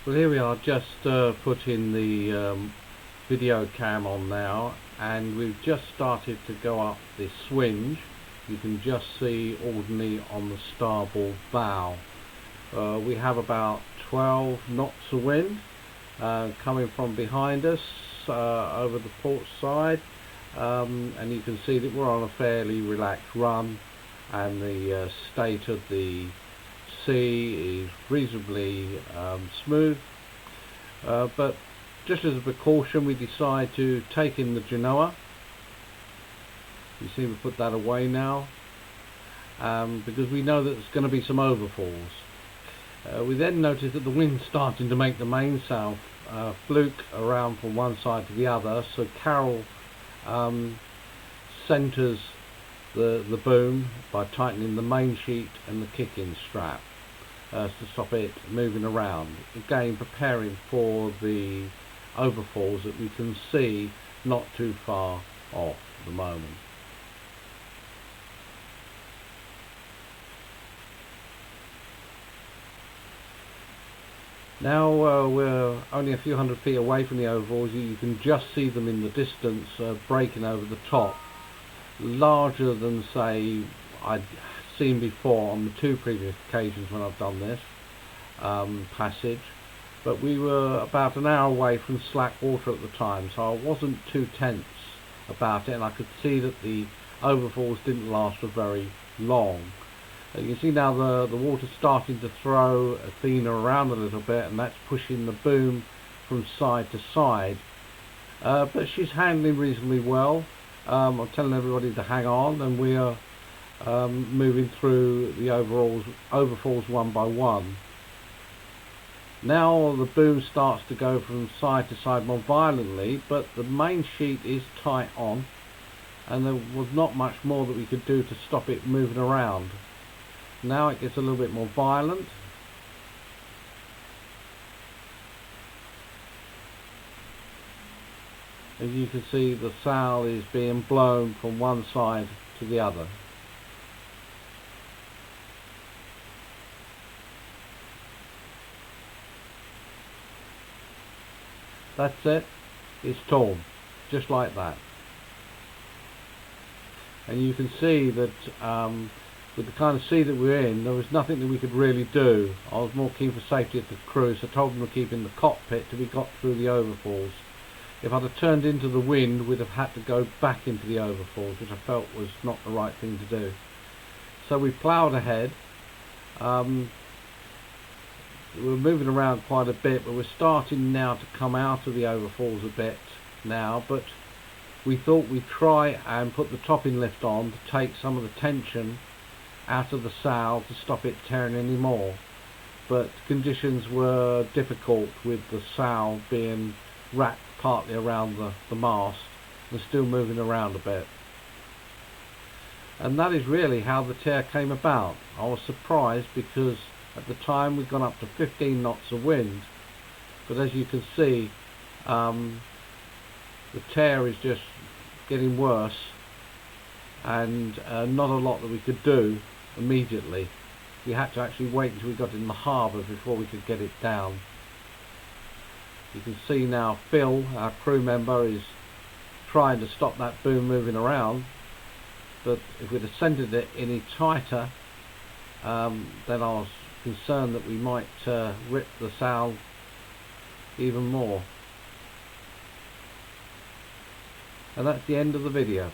Well, here we are, just putting the video cam on now, and we've just started to go up this swinge. You can just see Alderney on the starboard bow. We have about 12 knots of wind coming from behind us over the port side, and you can see that we're on a fairly relaxed run, and the state of the sea is reasonably smooth, but just as a precaution we decide to take in the genoa. You see, we put that away now because we know that there's going to be some overfalls. We then notice that the wind's starting to make the mainsail fluke around from one side to the other, so Carol centres the boom by tightening the main sheet and the kicking strap to stop it moving around, again preparing for the overfalls that we can see not too far off at the moment. Now we're only a few hundred feet away from the overfalls. You can just see them in the distance breaking over the top, larger than say I'd seen before on the two previous occasions when I've done this passage, but we were about an hour away from slack water at the time, so I wasn't too tense about it, and I could see that the overfalls didn't last for very long. You can see now the water's starting to throw Athena around a little bit, and that's pushing the boom from side to side, but she's handling reasonably well. I'm telling everybody to hang on, and we are moving through the overfalls one by one. Now the boom starts to go from side to side more violently, but the main sheet is tight on, and there was not much more that we could do to stop it moving around. Now it gets a little bit more violent. As you can see, the sail is being blown from one side to the other. That's it, it's torn, just like that. And you can see that with the kind of sea that we're in, there was nothing that we could really do. I was more keen for safety of the crew, so I told them to keep in the cockpit till we got through the overfalls. If I'd have turned into the wind, we'd have had to go back into the overfalls, which I felt was not the right thing to do. So we ploughed ahead. We're moving around quite a bit, but we're starting now to come out of the overfalls a bit now, but we thought we'd try and put the topping lift on to take some of the tension out of the sail to stop it tearing any more, but conditions were difficult with the sail being wrapped partly around the mast and still moving around a bit. And that is really how the tear came about. I was surprised because at the time we'd gone up to 15 knots of wind, but as you can see, the tear is just getting worse, and not a lot that we could do immediately. We had to actually wait until we got in the harbour before we could get it down. You can see now Phil, our crew member, is trying to stop that boom moving around, but if we'd have centred it any tighter, then I was concerned that we might rip the sail even more. And that's the end of the video.